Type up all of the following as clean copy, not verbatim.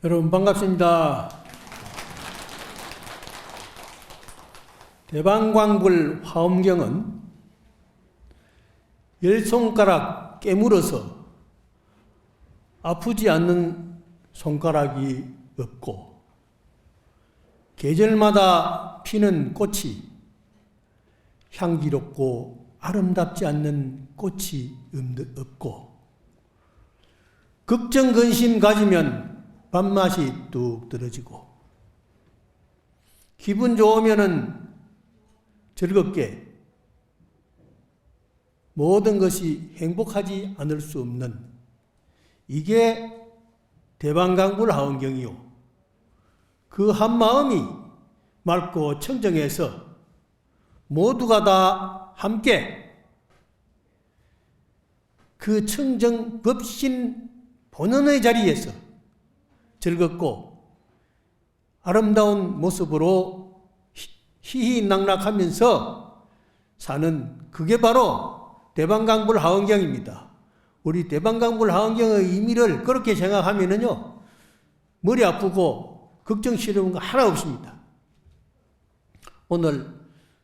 여러분 반갑습니다. 대방광불 화엄경은 10손가락 깨물어서 아프지 않는 손가락이 없고, 계절마다 피는 꽃이 향기롭고 아름답지 않는 꽃이 없고, 걱정 근심 가지면 밥맛이 뚝 떨어지고, 기분 좋으면은 즐겁게 모든 것이 행복하지 않을 수 없는, 이게 대방광불 화엄경이요. 그 한마음이 맑고 청정해서 모두가 다 함께 그 청정 법신 본원의 자리에서 즐겁고 아름다운 모습으로 희희낙낙하면서 사는, 그게 바로 대방광불 화엄경입니다. 우리 대방광불 화엄경의 의미를 그렇게 생각하면은요, 머리 아프고 걱정스러운 거 하나 없습니다. 오늘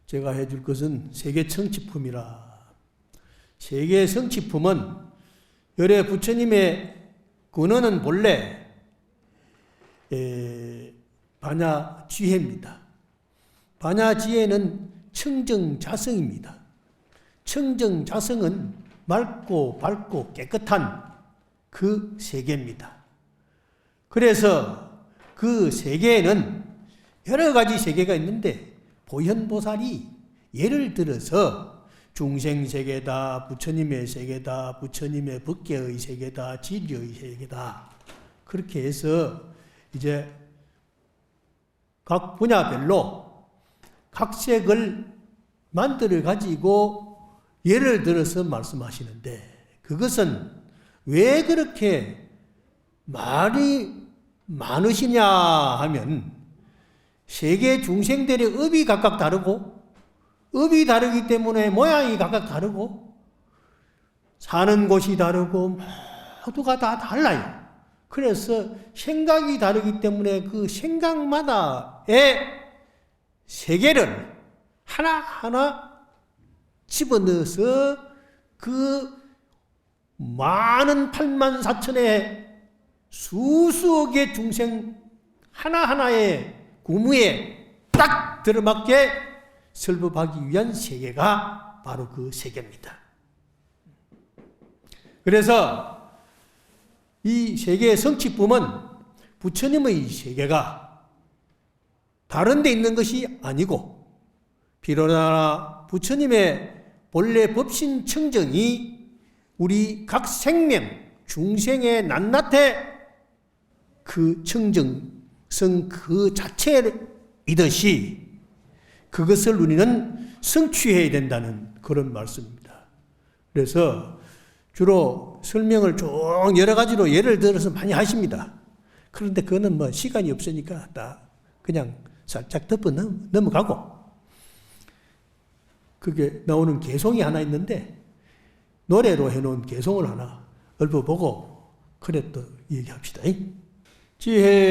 제가 해줄 것은 세계 성취품이라. 세계 성취품은 열애 부처님의 근원은 본래 반야지혜입니다. 반야지혜는 청정자성입니다. 청정자성은 맑고 밝고 깨끗한 그 세계입니다. 그래서 그 세계에는 여러 가지 세계가 있는데, 보현보살이 예를 들어서 중생세계다, 부처님의 세계다, 부처님의 법계의 세계다, 진리의 세계다, 그렇게 해서 이제 각 분야별로 각색을 만들어 가지고 예를 들어서 말씀하시는데, 그것은 왜 그렇게 말이 많으시냐 하면, 세계 중생들의 업이 각각 다르고, 업이 다르기 때문에 모양이 각각 다르고, 사는 곳이 다르고, 모두가 다 달라요. 그래서 생각이 다르기 때문에 그 생각마다의 세계를 하나하나 집어넣어서 그 많은 8만 4천의 수수억의 중생 하나하나의 구무에 딱 들어맞게 설법하기 위한 세계가 바로 그 세계입니다. 그래서 이 세계의 성취품은 부처님의 세계가 다른 데 있는 것이 아니고, 비로나 부처님의 본래 법신 청정이 우리 각 생명, 중생의 낱낱의 그 청정성 그 자체이듯이 그것을 우리는 성취해야 된다는 그런 말씀입니다. 그래서 주로 설명을 쭉 여러 가지로 예를 들어서 많이 하십니다. 그런데 그거는 뭐 시간이 없으니까 다 그냥 살짝 덮어 넘어가고, 그게 나오는 개송이 하나 있는데, 노래로 해놓은 개송을 하나 읊어보고 그래 또 얘기합시다. 지혜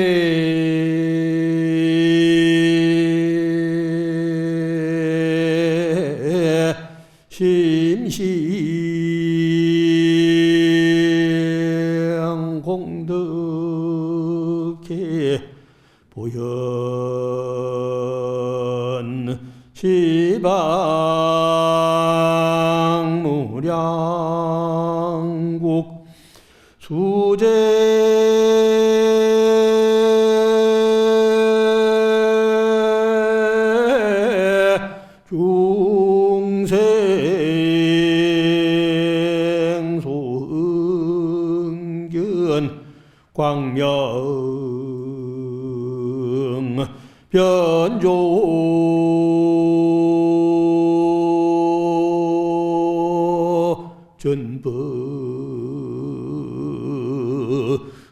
심시 공덕해 보현 시방무량국 수제 중생 소응견 광명 변조 전법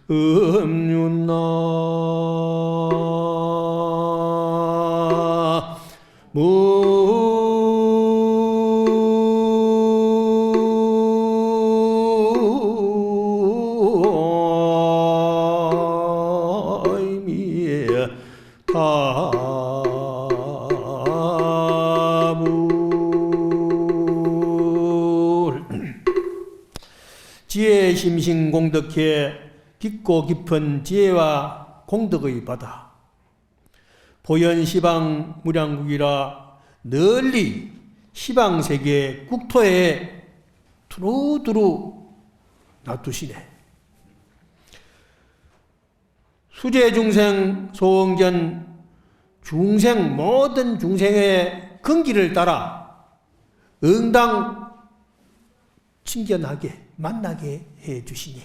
음윤나 지혜 심신 공덕해 깊고 깊은 지혜와 공덕의 바다. 보현 시방 무량국이라 널리 시방세계 국토에 두루두루 놔두시네. 수제 중생 소원견 중생 모든 중생의 근기를 따라 응당 친견하게 만나게 해 주시니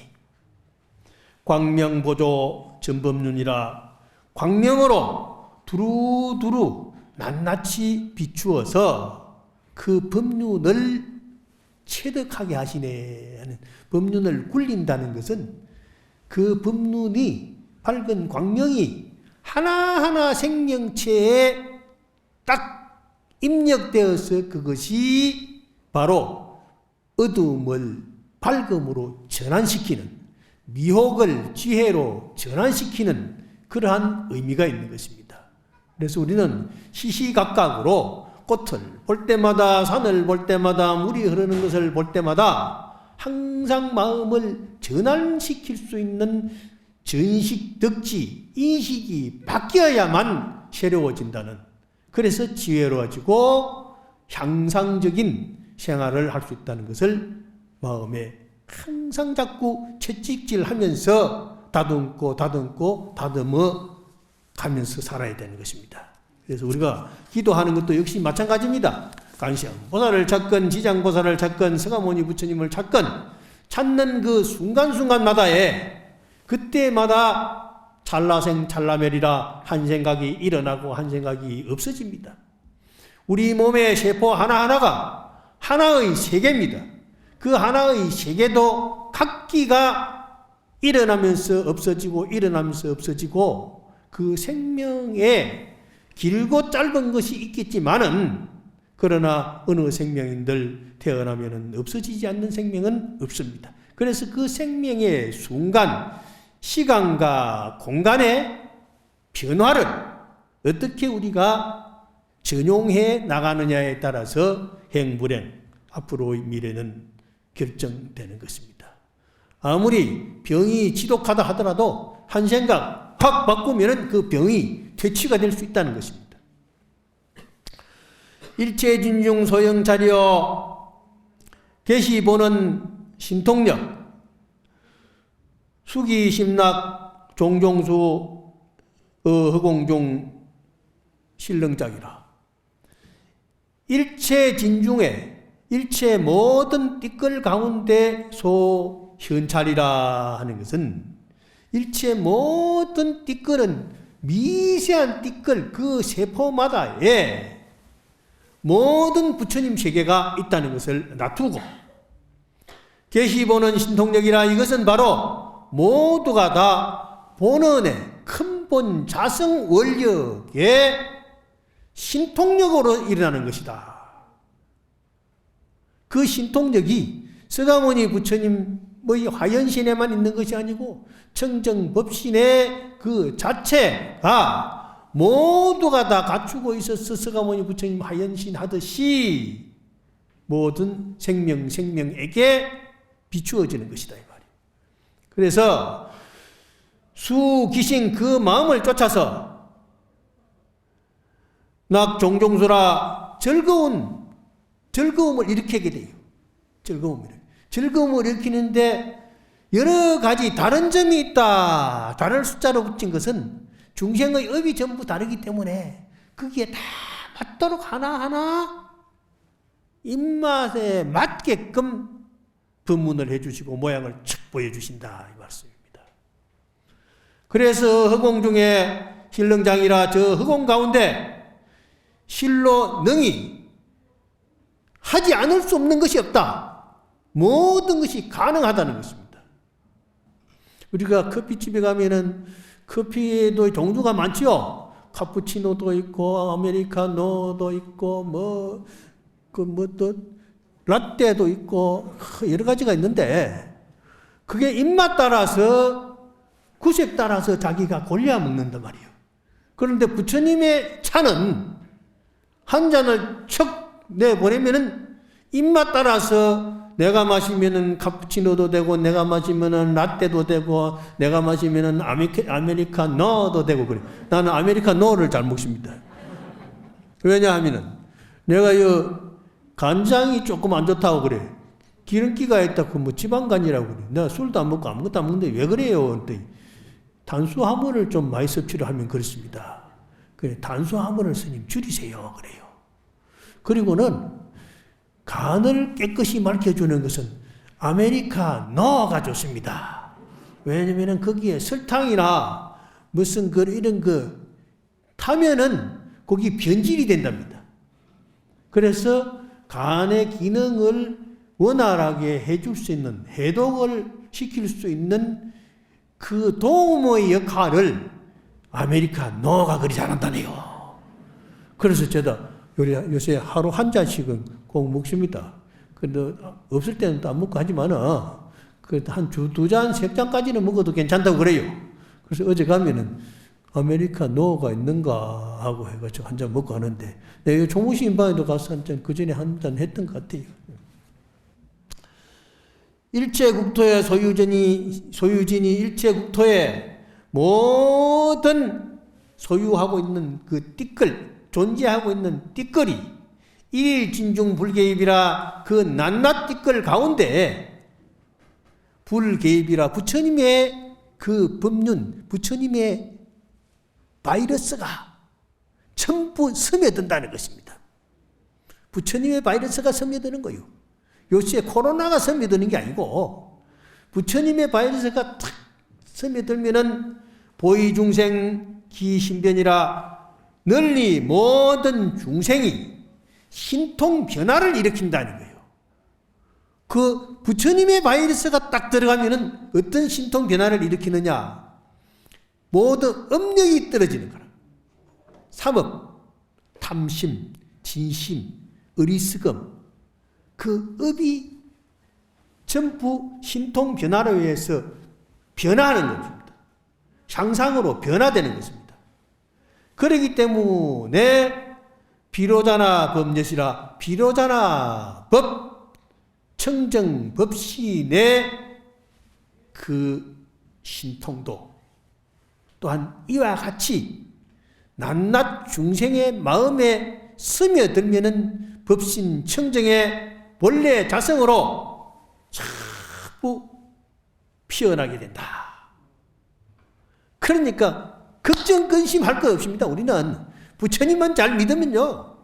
광명보조 전법륜이라 광명으로 두루두루 낱낱이 비추어서 그 법륜을 체득하게 하시네 하는, 법륜을 굴린다는 것은 그 법륜이 밝은 광명이 하나하나 생명체에 딱 입력되어서 그것이 바로 어두움을 밝음으로 전환시키는, 미혹을 지혜로 전환시키는 그러한 의미가 있는 것입니다. 그래서 우리는 시시각각으로 꽃을 볼 때마다, 산을 볼 때마다, 물이 흐르는 것을 볼 때마다 항상 마음을 전환시킬 수 있는 전식, 덕지, 인식이 바뀌어야만 새로워진다는, 그래서 지혜로워지고 향상적인 생활을 할 수 있다는 것을 마음에 항상 자꾸 채찍질하면서 다듬고 다듬어 가면서 살아야 되는 것입니다. 그래서 우리가 기도하는 것도 역시 마찬가지입니다. 간시양 보살을 찾건 지장보살을 찾건 서가모니 부처님을 찾건 찾는 그 순간순간마다에 그때마다 찰나생 찰나멸이라 한 생각이 일어나고 한 생각이 없어집니다. 우리 몸의 세포 하나하나가 하나의 세계입니다. 그 하나의 세계도 각기가 일어나면서 없어지고 일어나면서 없어지고 그 생명에 길고 짧은 것이 있겠지만은 그러나 어느 생명인들 태어나면은 없어지지 않는 생명은 없습니다. 그래서 그 생명의 순간, 시간과 공간의 변화를 어떻게 우리가 전용해 나가느냐에 따라서 행불행, 앞으로의 미래는 결정되는 것입니다. 아무리 병이 지독하다 하더라도 한 생각 확 바꾸면 그 병이 퇴치가 될 수 있다는 것입니다. 일체진중 소형자리여 계시보는 신통력 수기심락 종종수 허공중 신릉작이라. 일체 진중에 일체 모든 띠끌 가운데 소현찰이라 하는 것은 일체 모든 띠끌은 미세한 띠끌 그 세포마다에 모든 부처님 세계가 있다는 것을 놔두고 계시보는 신통력이라 이것은 바로 모두가 다 본원의 큰본 자성 원력의 신통력으로 일어나는 것이다. 그 신통력이 서가모니 부처님의 화연신에만 있는 것이 아니고 청정법신의 그 자체가 모두가 다 갖추고 있어서 서가모니 부처님 화연신 하듯이 모든 생명에게 비추어지는 것이다 이 말이에요. 그래서 수기신 그 마음을 쫓아서 낙종종수라 즐거움을 일으키게 돼요. 즐거움을 일으키는데 여러 가지 다른 점이 있다. 다른 숫자로 붙인 것은 중생의 업이 전부 다르기 때문에 거기에 다 맞도록 하나하나 입맛에 맞게끔 법문을 해주시고 모양을 척 보여주신다 이 말씀입니다. 그래서 허공 중에 신릉장이라 저 허공 가운데 실로 능히 하지 않을 수 없는 것이 없다. 모든 것이 가능하다는 것입니다. 우리가 커피집에 가면은 커피에도 종류가 많지요. 카푸치노도 있고 아메리카노도 있고 또 라떼도 있고 여러 가지가 있는데 그게 입맛 따라서 구색 따라서 자기가 골라 먹는단 말이에요. 그런데 부처님의 차는 한 잔을 척 내보내면은 입맛 따라서 내가 마시면은 카푸치노도 되고, 내가 마시면은 라떼도 되고, 내가 마시면은 아메리카노도 되고 그래. 나는 아메리카노를 잘 먹습니다. 왜냐하면은 내가 이 간장이 조금 안 좋다고 그래. 기름기가 있다고 뭐 지방간이라고 그래. 내가 술도 안 먹고 아무것도 안 먹는데 왜 그래요? 탄수화물을 좀 많이 섭취를 하면 그렇습니다. 그래, 탄수화물을 스님 줄이세요. 그래요. 그리고는 간을 깨끗이 맑혀주는 것은 아메리카노가 좋습니다. 왜냐면은 거기에 설탕이나 무슨 이런 타면은 거기 변질이 된답니다. 그래서 간의 기능을 원활하게 해줄 수 있는, 해독을 시킬 수 있는 그 도움의 역할을 아메리카노가 그리 잘한다네요. 그래서 제가 요새 하루 한 잔씩은 꼭 먹습니다. 근데 없을 때는 또 안 먹고 하지만은 한 두 잔, 세 잔까지는 먹어도 괜찮다고 그래요. 그래서 어제 가면은 아메리카노가 있는가 하고 해가지고 한 잔 먹고 하는데, 내가 총무신 방에도 가서 한 잔, 그 전에 한 잔 했던 것 같아요. 일체 국토의 소유진이 일체 국토에 모든 소유하고 있는 그 띠끌, 존재하고 있는 띠끌이 일진중 불개입이라 그 낱낱 띠끌 가운데 불개입이라 부처님의 그 법륜, 부처님의 바이러스가 전부 스며든다는 것입니다. 부처님의 바이러스가 스며드는 거예요. 요새 코로나가 스며드는 게 아니고 부처님의 바이러스가 탁 스며들면은 보이중생 기신변이라 널리 모든 중생이 신통 변화를 일으킨다는 거예요. 그 부처님의 바이러스가 딱 들어가면은 어떤 신통 변화를 일으키느냐? 모두 업력이 떨어지는 거라. 삼업, 탐심, 진심, 어리석음, 그 업이 전부 신통 변화를 위해서 변화하는 것입니다. 상상으로 변화되는 것입니다. 그렇기 때문에 비로자나 법엿이라 비로자나 법, 청정 법시내 그 신통도 또한 이와 같이 낱낱 중생의 마음에 스며들면은 법신 청정의 본래 자성으로 자꾸 피어나게 된다. 그러니까 걱정 근심할 거 없습니다. 우리는 부처님만 잘 믿으면요,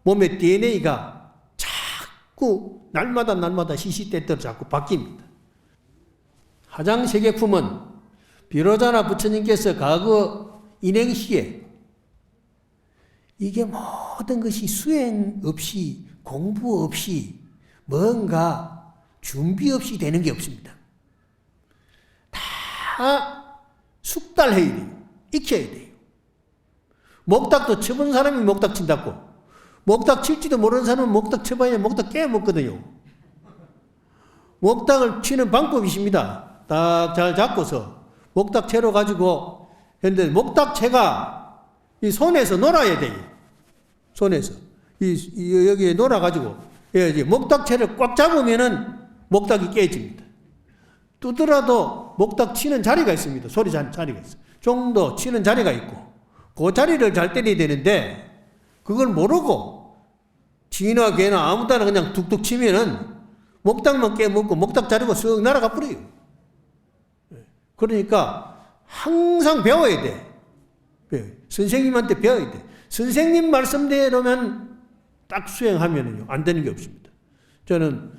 몸의 DNA가 자꾸 날마다 시시때때로 자꾸 바뀝니다. 화장세계품은 비로자나 부처님께서 과거 인행시에 이게 모든 것이 수행 없이, 공부 없이, 뭔가 준비 없이 되는 게 없습니다. 다 숙달해야 돼요. 익혀야 돼요. 목닥도 쳐본 사람이 목닥 친다고. 목닥 칠지도 모르는 사람은 목닥 쳐봐야 목닥 깨먹거든요. 목닥을 치는 방법이 있습니다. 딱 잘 잡고서 목닥 채로 가지고 했는데, 목닥 채가 이 손에서 놀아야 돼요. 손에서 여기에 놀아가지고 목닥 채를 꽉 잡으면은 목닥이 깨집니다. 두더라도 목닥 치는 자리가 있습니다. 소리 자리가 있어요. 정도 치는 자리가 있고 그 자리를 잘 때려야 되는데, 그걸 모르고 쥐나 개나 아무 데나 그냥 툭툭 치면은 목닥만 깨먹고 목닥 자르고 쓱 날아가 버려요. 그러니까 항상 배워야 돼. 선생님한테 배워야 돼. 선생님 말씀대로면 딱 수행하면은요, 안 되는 게 없습니다. 저는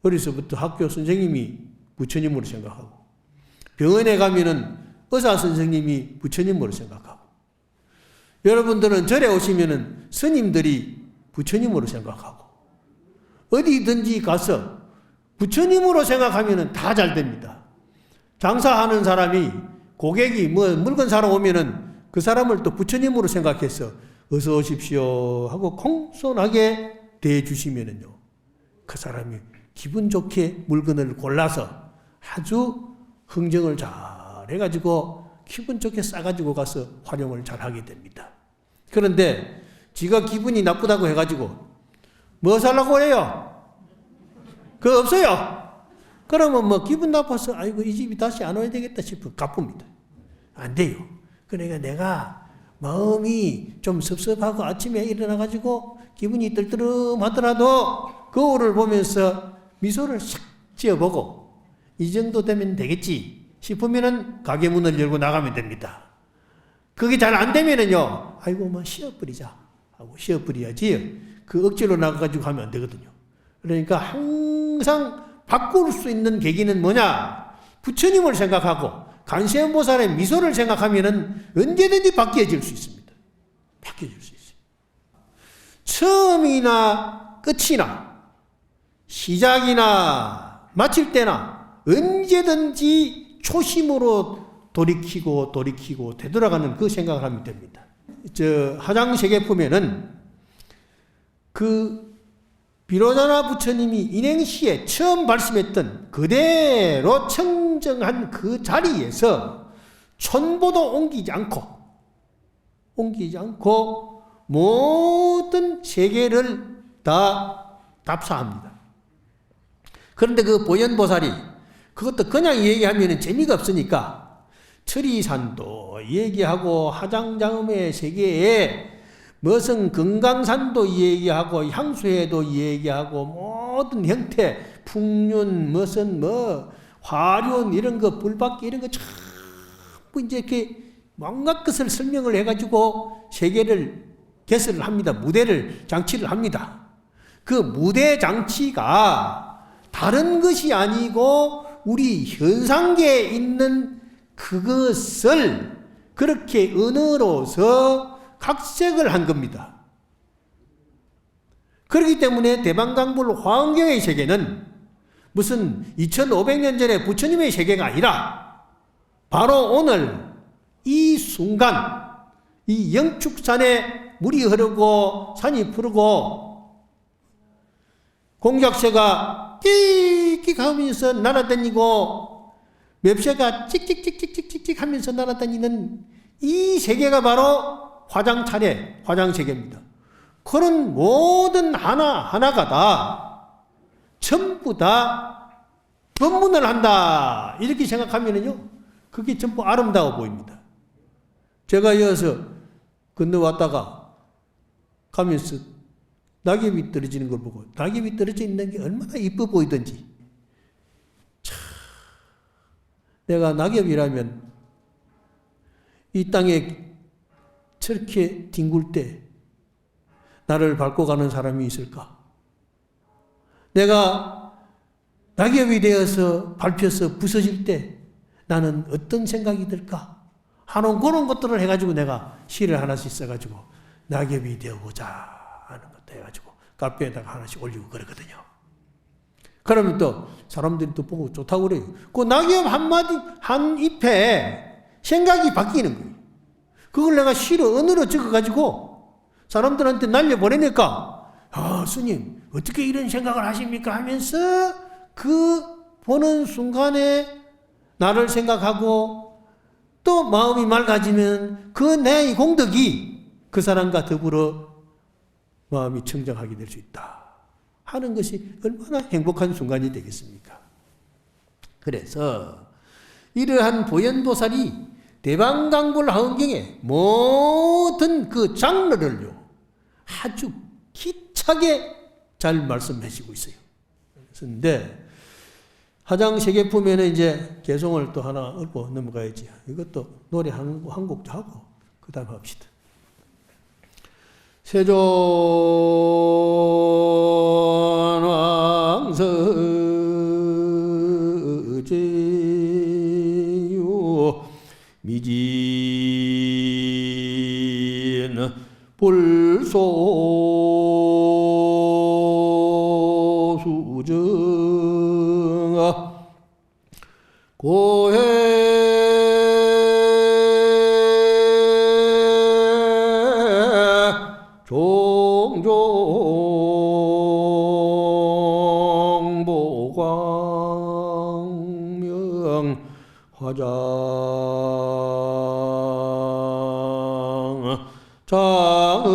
어려서부터 학교 선생님이 부처님으로 생각하고, 병원에 가면은 의사 선생님이 부처님으로 생각하고, 여러분들은 절에 오시면은 스님들이 부처님으로 생각하고, 어디든지 가서 부처님으로 생각하면은 다 잘 됩니다. 장사하는 사람이, 고객이 물건 사러 오면은 그 사람을 또 부처님으로 생각해서 어서 오십시오 하고 공손하게 대해주시면은요, 그 사람이 기분 좋게 물건을 골라서 아주 흥정을 잘 해가지고 기분 좋게 싸가지고 가서 활용을 잘 하게 됩니다. 그런데 지가 기분이 나쁘다고 해가지고 뭐 살라고 그래요? 그거 없어요. 그러면 뭐 기분 나빠서 아이고 이 집이 다시 안 와야 되겠다 싶어 갚습니다. 안 돼요. 그러니까 내가 마음이 좀 섭섭하고 아침에 일어나가지고 기분이 떨떠름하더라도 거울을 보면서 미소를 싹 지어보고 이 정도 되면 되겠지 싶으면은 가게 문을 열고 나가면 됩니다. 그게 잘 안 되면은요, 아이고 뭐 쉬어버리자 하고 쉬어버려야지 그 억지로 나가가지고 하면 안 되거든요. 그러니까 항상 바꿀 수 있는 계기는 뭐냐? 부처님을 생각하고 관세음보살의 미소를 생각하면은 언제든지 바뀌어질 수 있습니다. 바뀌어질 수 있어요. 처음이나 끝이나 시작이나 마칠 때나 언제든지 초심으로 돌이키고 되돌아가는 그 생각을 하면 됩니다. 하장세계 보면은 그 비로자나 부처님이 인행시에 처음 말씀했던 그대로 청정한 그 자리에서 촌보도 옮기지 않고 모든 세계를 다 답사합니다. 그런데 그 보현보살이 그것도 그냥 얘기하면 재미가 없으니까 철이산도 얘기하고 하장장음의 세계에 무슨 금강산도 얘기하고 향수회도 얘기하고 모든 형태 풍륜 무슨 뭐 화륜 이런 거 불받기 이런 거 전부 이제 이렇게 온갖 것을 설명을 해가지고 세계를 개설을 합니다. 무대를 장치를 합니다. 그 무대 장치가 다른 것이 아니고 우리 현상계에 있는 그것을 그렇게 언어로서 각색을 한 겁니다. 그렇기 때문에 대방강불 화엄경의 세계는 무슨 2500년 전에 부처님의 세계가 아니라 바로 오늘 이 순간 이 영축산에 물이 흐르고 산이 푸르고 공작새가 끽끽 하면서 날아다니고 맵새가 찍찍찍찍찍찍 하면서 날아다니는 이 세계가 바로 화장차례, 화장세계입니다. 그런 모든 하나하나가 다 전부 다 법문을 한다. 이렇게 생각하면요. 그게 전부 아름다워 보입니다. 제가 이어서 건너왔다가 가면서 낙엽이 떨어지는 걸 보고 낙엽이 떨어져 있는 게 얼마나 이뻐 보이던지. 참, 내가 낙엽이라면 이 땅에 저렇게 뒹굴 때 나를 밟고 가는 사람이 있을까? 내가 낙엽이 되어서 밟혀서 부서질 때 나는 어떤 생각이 들까? 하는 그런 것들을 해가지고 내가 시를 하나씩 써가지고 낙엽이 되어보자 하는 것도 해가지고 카페에다가 하나씩 올리고 그러거든요. 그러면 또 사람들이 또 보고 좋다고 그래요. 그 낙엽 한마디, 한 잎에 생각이 바뀌는 거예요. 그걸 내가 시로 언어로 적어가지고 사람들한테 날려보내니까 스님 어떻게 이런 생각을 하십니까 하면서 그 보는 순간에 나를 생각하고 또 마음이 맑아지면 그 내 공덕이 그 사람과 더불어 마음이 청정하게 될 수 있다 하는 것이 얼마나 행복한 순간이 되겠습니까? 그래서 이러한 보현보살이 대방강불 화엄경의 모든 그 장르를요 아주 기차게 잘 말씀하시고 있어요. 그런데 하장세계품에는 이제 개송을 또 하나 읊고 넘어가야지. 이것도 노래 한 곡 하고 그 다음 합시다. 세존왕서제요 미진 불소수정아 고해 종종보광명 화장 장의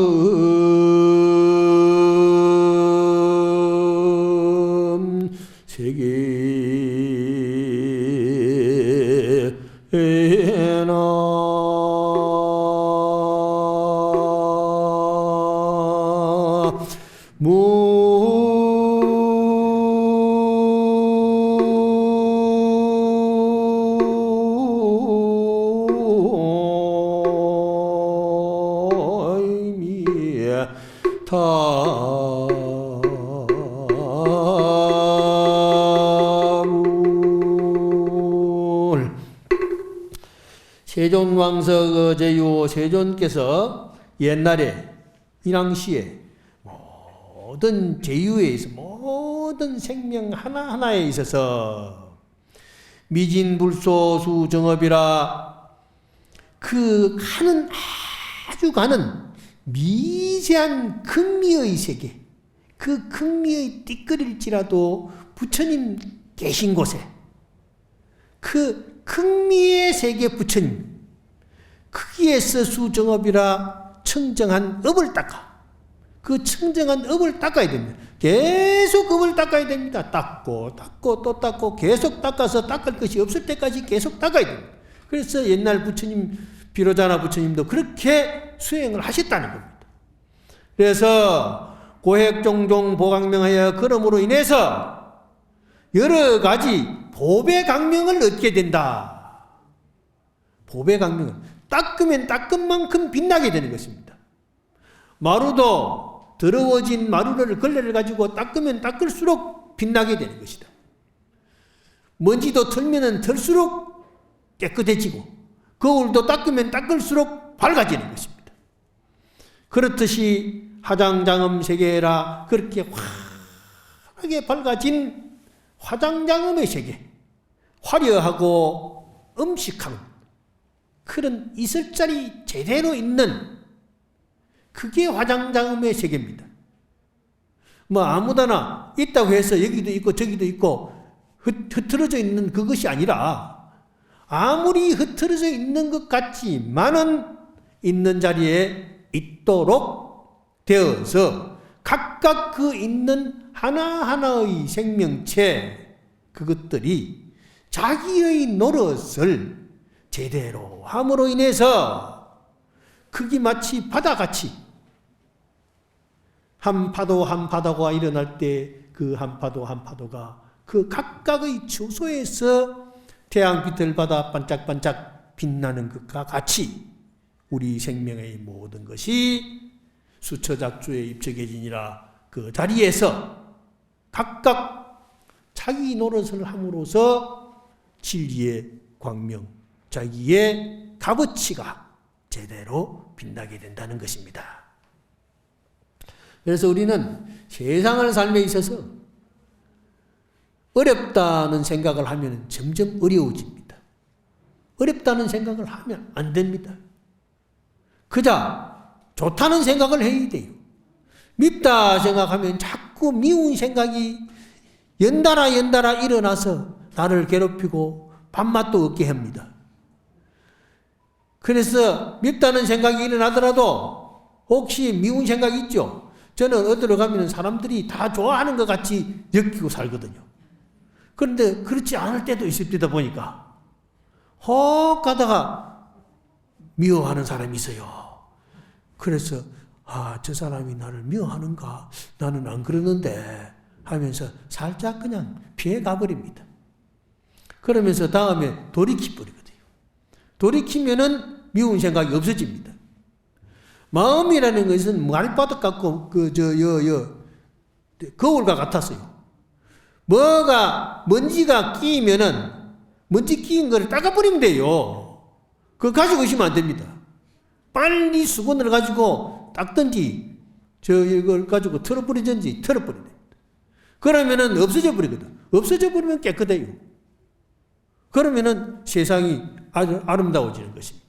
세존왕석 제유 세존께서 옛날에 인왕시에 모든 제유에 있어 모든 생명 하나하나에 있어서 미진불소 수정업이라 그 가는 아주 가는 미세한 극미의 세계, 그 극미의 띠끌일지라도 부처님 계신 곳에 그 극미의 세계 부처님 거기에서 수정업이라 청정한 업을 닦아. 그 청정한 업을 닦아야 됩니다. 계속 업을 닦아야 됩니다. 닦고 또 닦고 계속 닦아서 닦을 것이 없을 때까지 계속 닦아야 됩니다. 그래서 옛날 부처님 비로자나 부처님도 그렇게 수행을 하셨다는 겁니다. 그래서 고획종종 보강명하여 그럼으로 인해서 여러 가지 보배 강명을 얻게 된다. 보배 강명은 닦으면 닦은 만큼 빛나게 되는 것입니다. 마루도 더러워진 마루를 걸레를 가지고 닦으면 닦을수록 빛나게 되는 것이다. 먼지도 털면 털수록 깨끗해지고 거울도 닦으면 닦을수록 밝아지는 것입니다. 그렇듯이 화장장엄 세계라 그렇게 환하게 밝아진 화장장엄의 세계, 화려하고 음식한 그런 있을 자리 제대로 있는 그게 화장장엄의 세계입니다. 뭐 아무데나 있다고 해서 여기도 있고 저기도 있고 흐트러져 있는 그것이 아니라 아무리 흐트러져 있는 것 같지만은 있는 자리에 있도록 되어서 각각 그 있는 하나하나의 생명체 그것들이 자기의 노릇을 제대로 함으로 인해서 그게 마치 바다같이 한 파도 한 파도가 일어날 때 그 한 파도 한 파도가 그 각각의 주소에서 태양빛을 받아 반짝반짝 빛나는 것과 같이 우리 생명의 모든 것이 수처작주에 입적해지니라 그 자리에서 각각 자기 노릇을 함으로써 진리의 광명, 자기의 값어치가 제대로 빛나게 된다는 것입니다. 그래서 우리는 세상을 삶에 있어서 어렵다는 생각을 하면 점점 어려워집니다. 어렵다는 생각을 하면 안 됩니다. 그저 좋다는 생각을 해야 돼요. 밉다 생각하면 자꾸 미운 생각이 연달아 일어나서 나를 괴롭히고 밥맛도 없게 합니다. 그래서 밉다는 생각이 일어나더라도 혹시 미운 생각이 있죠? 저는 어디로 가면 사람들이 다 좋아하는 것 같이 느끼고 살거든요. 그런데 그렇지 않을 때도 있을 때다 보니까 혹 가다가 미워하는 사람이 있어요. 그래서 저 사람이 나를 미워하는가? 나는 안 그러는데 하면서 살짝 그냥 피해 가버립니다. 그러면서 다음에 돌이켜버리거든요. 돌이키면은 미운 생각이 없어집니다. 마음이라는 것은 말바닥 같고 거울과 같았어요. 먼지가 끼면은 먼지 끼인 거를 닦아버리면 돼요. 그거 가지고 있으면 안 됩니다. 빨리 수건을 가지고 닦든지 이걸 가지고 털어버리든지 털어버려야 됩니다. 그러면은 없어져 버리거든. 없어져 버리면 깨끗해요. 그러면은 세상이 아주 아름다워지는 것입니다.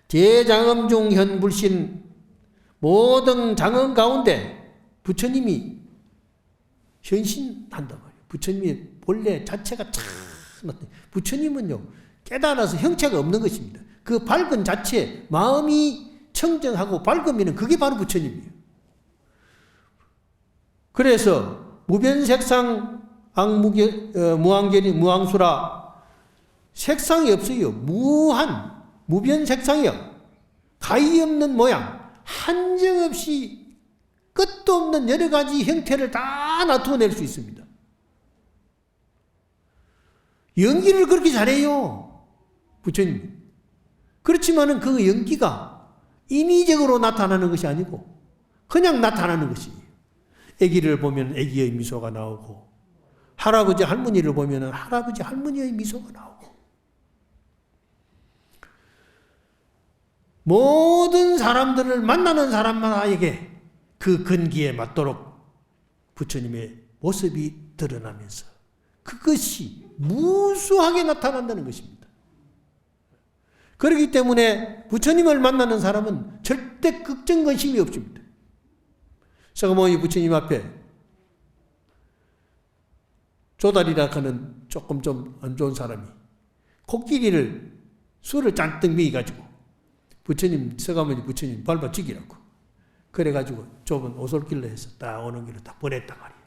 제장엄 중 현불신 모든 장엄 가운데 부처님이 현신한단 말이에요. 부처님의 본래 자체가 참 부처님은요 깨달아서 형체가 없는 것입니다. 그 밝은 자체 마음이 청정하고 밝으면 그게 바로 부처님이에요. 그래서 무변색상 무한계리 무항수라. 색상이 없어요. 무변색상이요. 가히 없는 모양, 한정없이 끝도 없는 여러 가지 형태를 다 나타낼 수 있습니다. 연기를 그렇게 잘해요, 부처님. 그렇지만은 그 연기가 인위적으로 나타나는 것이 아니고 그냥 나타나는 것이에요. 아기를 보면 아기의 미소가 나오고, 할아버지 할머니를 보면 할아버지 할머니의 미소가 나오고, 모든 사람들을 만나는 사람마다에게 그 근기에 맞도록 부처님의 모습이 드러나면서 그것이 무수하게 나타난다는 것입니다. 그렇기 때문에 부처님을 만나는 사람은 절대 걱정근심이 없습니다. 서가모니 부처님 앞에 조달이라 하는 조금 좀 안 좋은 사람이 코끼리를 술을 잔뜩 먹여가지고 서가모니 부처님 밟아 죽이라고. 그래가지고 좁은 오솔길로 해서 딱 오는 길로 딱 보냈단 말이에요.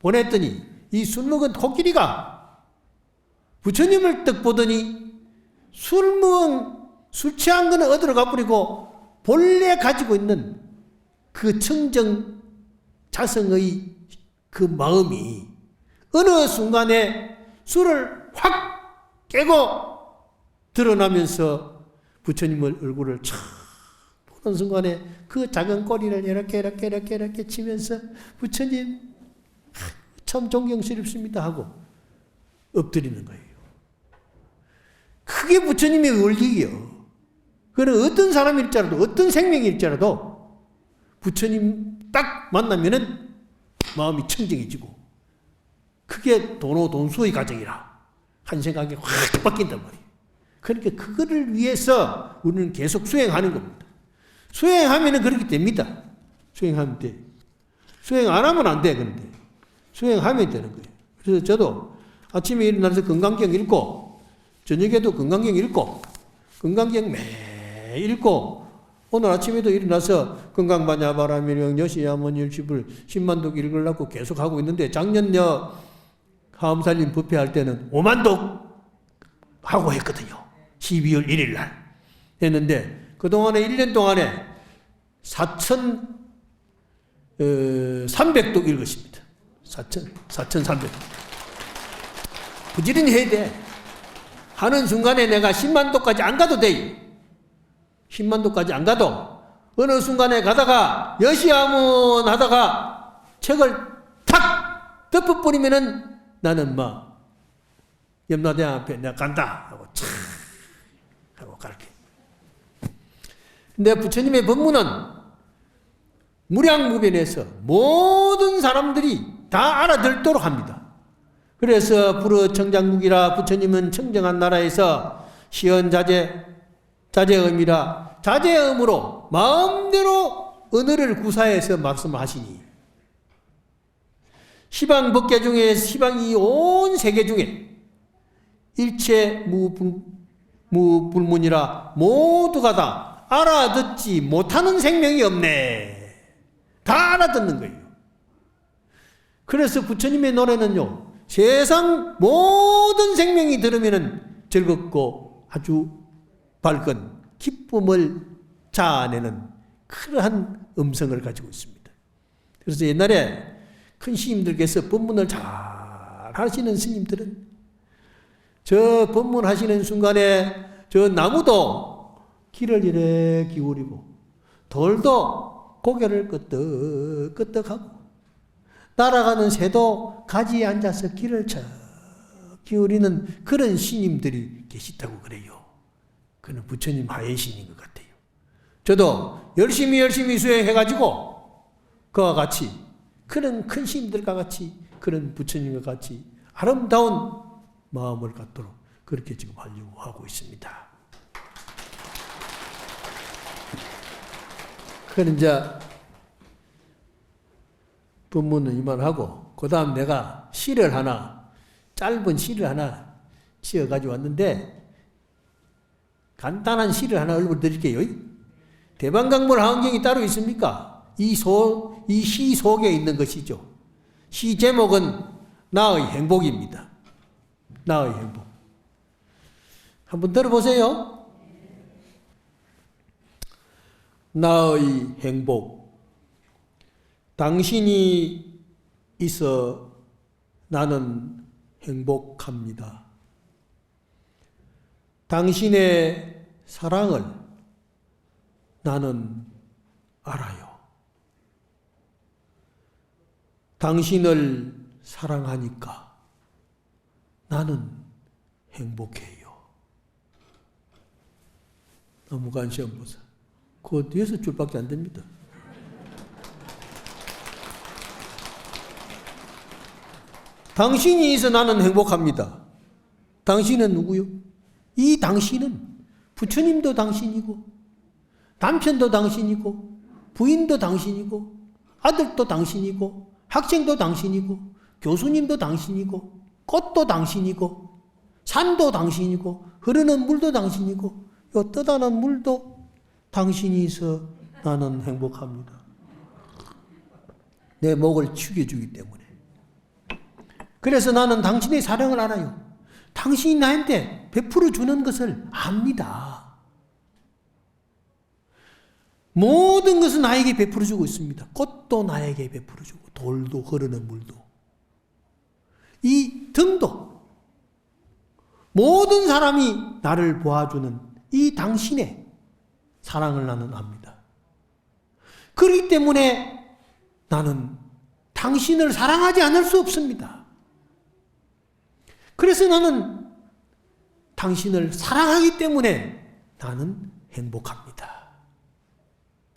보냈더니 이 술 먹은 코끼리가 부처님을 딱 보더니 술 취한 거는 어디로 가버리고 본래 가지고 있는 그 청정 자성의 그 마음이 어느 순간에 술을 확 깨고 드러나면서 부처님의 얼굴을 촥 보는 순간에 그 작은 꼬리를 이렇게 치면서 부처님 참 존경스럽습니다 하고 엎드리는 거예요. 그게 부처님의 원리예요. 그는 어떤 사람일지라도 어떤 생명일지라도 부처님 딱 만나면은 마음이 청정해지고 그게 돈수의 과정이라 한 생각이 확 바뀐단 말이에요. 그러니까 그거를 위해서 우리는 계속 수행하는 겁니다. 수행하면은 그렇게 됩니다. 수행하면 돼. 수행 안 하면 안 돼. 그런데 수행하면 되는 거예요. 그래서 저도 아침에 일어나서 건강경 읽고 저녁에도 건강경 읽고 건강경 매일 읽고 오늘 아침에도 일어나서 건강반야바라밀명 여시야문일십을 10만독 읽으려고 계속 하고 있는데 작년여 하엄살림 부패할 때는 5만독 하고 했거든요. 12월 1일 날 했는데 그동안에 1년 동안에 4,300독 읽었습니다. 4,300독. 부지런히 해야 돼. 하는 순간에 내가 10만독까지 안 가도 돼요. 10만독까지 안 가도 어느 순간에 가다가 여시아문 하다가 책을 탁 덮어버리면은 나는 염라대왕 앞에 내가 간다 하고 촥 하고 갈게. 근데 부처님의 법문은 무량무변에서 모든 사람들이 다 알아듣도록 합니다. 그래서 불어청장국이라 부처님은 청정한 나라에서 시언자제음이라 자제음으로 마음대로 언어를 구사해서 말씀하시니 시방법계 중에 시방이 온 세계 중에 일체 무불문이라 모두가 다 알아듣지 못하는 생명이 없네. 다 알아듣는 거예요. 그래서 부처님의 노래는요, 세상 모든 생명이 들으면 즐겁고 아주 밝은 기쁨을 자아내는 그러한 음성을 가지고 있습니다. 그래서 옛날에 큰 스님들께서 법문을 잘 하시는 스님들은 저 법문 하시는 순간에 저 나무도 귀를 이래 기울이고 돌도 고개를 끄덕끄덕하고 날아가는 새도 가지에 앉아서 귀를 척 기울이는 그런 스님들이 계시다고 그래요. 그는 부처님 하예신인 것 같아요. 저도 열심히 수행해가지고 그와 같이 그런 큰 스님들과 같이 그런 부처님과 같이 아름다운 마음을 갖도록 그렇게 지금 하려고 하고 있습니다. 그는 이제 본문은 이만하고 그 다음 내가 시를 하나 짧은 시를 하나 지어가지고 왔는데 간단한 시를 하나 읽어드릴게요. 대방강물 하은경이 따로 있습니까? 이 시 속에 있는 것이죠. 시 제목은 나의 행복입니다. 나의 행복. 한번 들어보세요. 나의 행복. 당신이 있어 나는 행복합니다. 당신의 사랑을 나는 알아요. 당신을 사랑하니까 나는 행복해요. 나무관 시험 보세요. 그거 6줄밖에 안 됩니다. 당신이 있어 나는 행복합니다. 당신은 누구요? 이 당신은 부처님도 당신이고 남편도 당신이고 부인도 당신이고 아들도 당신이고 학생도 당신이고 교수님도 당신이고 꽃도 당신이고 산도 당신이고 흐르는 물도 당신이고 요 떠다는 물도 당신이 있어 나는 행복합니다. 내 목을 축여주기 때문에. 그래서 나는 당신의 사랑을 알아요. 당신이 나한테 베풀어 주는 것을 압니다. 모든 것은 나에게 베풀어 주고 있습니다. 꽃도 나에게 베풀어 주고 돌도 흐르는 물도 이 등도 모든 사람이 나를 보아주는 이 당신의 사랑을 나는 압니다. 그렇기 때문에 나는 당신을 사랑하지 않을 수 없습니다. 그래서 나는 당신을 사랑하기 때문에 나는 행복합니다.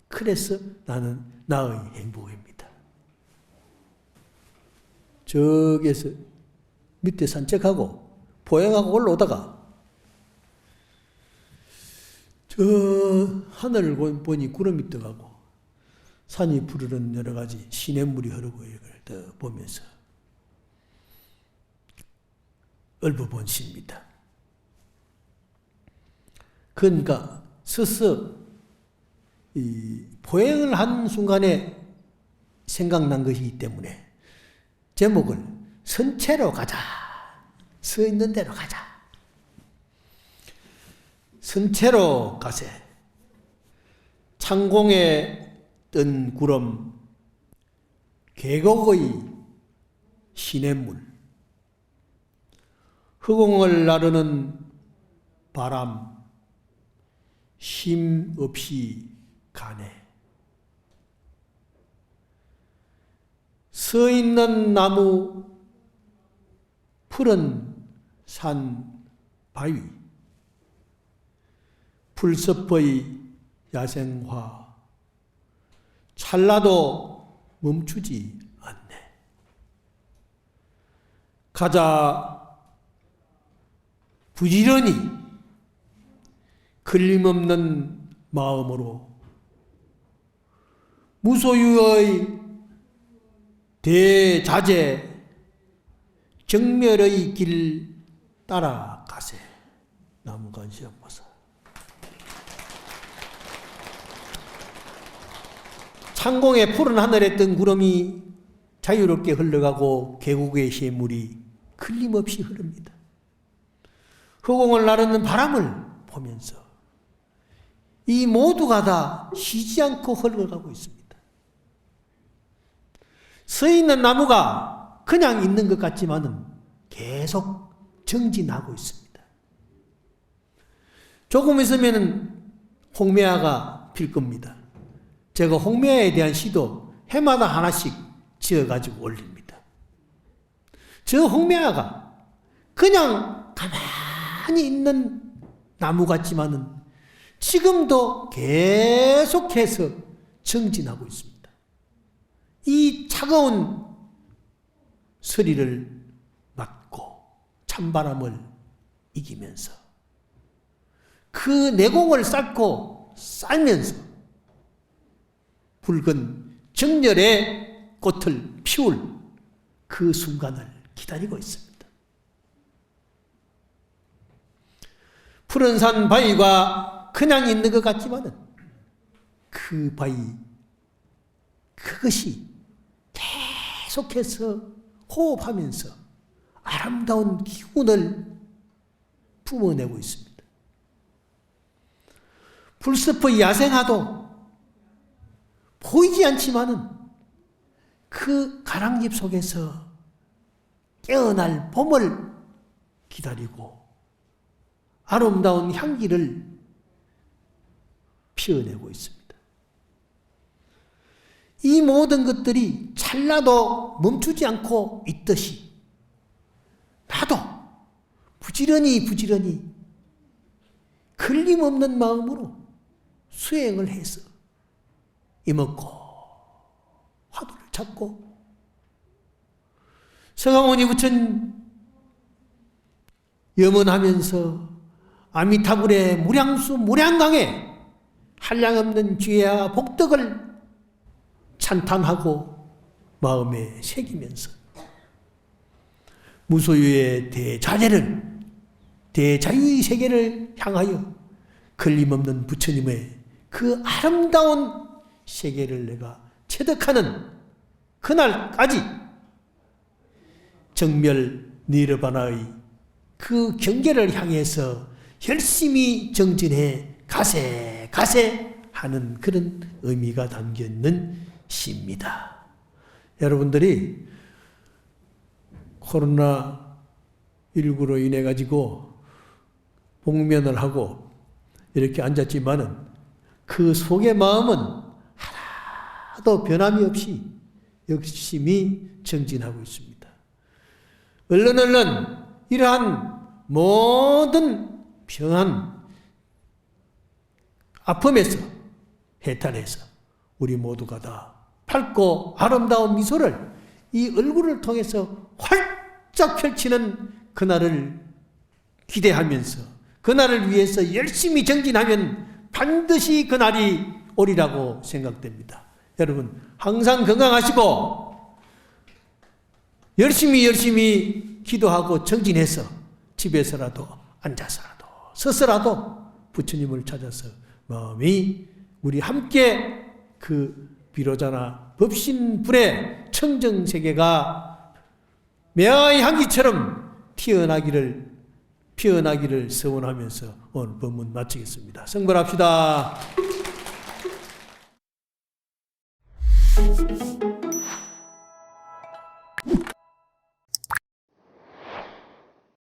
그래서 나는 나의 행복입니다. 저기에서 밑에 산책하고 보행하고 올라오다가 저 하늘을 보니 구름이 떠가고 산이 푸르른 여러 가지 시냇물이 흐르고 이걸 보면서 얼버본 시입니다. 그러니까 스스 이 포행을 한 순간에 생각난 것이기 때문에 제목을 선체로 가자. 서 있는 대로 가자. 선체로 가세. 창공에 뜬 구름, 계곡의 시냇물, 허공을 나르는 바람, 쉼 없이 가네. 서 있는 나무, 푸른 산, 바위, 풀숲의 야생화, 찰나도 멈추지 않네. 가자 부지런히 걸림없는 마음으로 무소유의 대자재 정멸의 길 따라가세. 나무관 시험보사. 창공에 푸른 하늘에 뜬 구름이 자유롭게 흘러가고 계곡의 샘물이 걸림없이 흐릅니다. 허공을 나르는 바람을 보면서 이 모두가 다 쉬지 않고 흘러가고 있습니다. 서 있는 나무가 그냥 있는 것 같지만은 계속 정진하고 있습니다. 조금 있으면 홍매화가 필 겁니다. 제가 홍매화에 대한 시도 해마다 하나씩 지어가지고 올립니다. 저 홍매화가 그냥 가만히 있는 나무 같지만은 지금도 계속해서 정진하고 있습니다. 이 차가운 서리를 맞고 찬바람을 이기면서 그 내공을 쌓고 쌓면서 붉은 정열의 꽃을 피울 그 순간을 기다리고 있습니다. 푸른 산 바위가 그냥 있는 것 같지만은 그 바위, 그것이 계속해서 호흡하면서 아름다운 기운을 뿜어내고 있습니다. 풀숲의 야생화도 보이지 않지만은 그 가랑잎 속에서 깨어날 봄을 기다리고 아름다운 향기를 피워내고 있습니다. 이 모든 것들이 찰나도 멈추지 않고 있듯이 나도 부지런히 걸림없는 마음으로 수행을 해서 이먹고 화두를 찾고 서가모니 부처님 염원하면서 아미타불의 무량수 무량강에 한량없는 죄와 복덕을 찬탄하고 마음에 새기면서 무소유의 대자유의 세계를 향하여 걸림없는 부처님의 그 아름다운 세계를 내가 체득하는 그날까지 정멸 니르바나의 그 경계를 향해서 열심히 정진해 가세 하는 그런 의미가 담겨 있는 시입니다. 여러분들이 코로나19로 인해 가지고 복면을 하고 이렇게 앉았지만은 그 속의 마음은 하나도 변함이 없이 열심히 정진하고 있습니다. 얼른 이러한 모든 병한 아픔에서 해탈해서 우리 모두가 다 밝고 아름다운 미소를 이 얼굴을 통해서 활짝 펼치는 그날을 기대하면서 그날을 위해서 열심히 정진하면 반드시 그날이 오리라고 생각됩니다. 여러분 항상 건강하시고 열심히 기도하고 정진해서 집에서라도 앉아서라도 서서라도 부처님을 찾아서 마음이 우리 함께 그 비로자나 법신불의 청정세계가 매화의 향기처럼 피어나기를 서원하면서 오늘 법문 마치겠습니다. 성불합시다.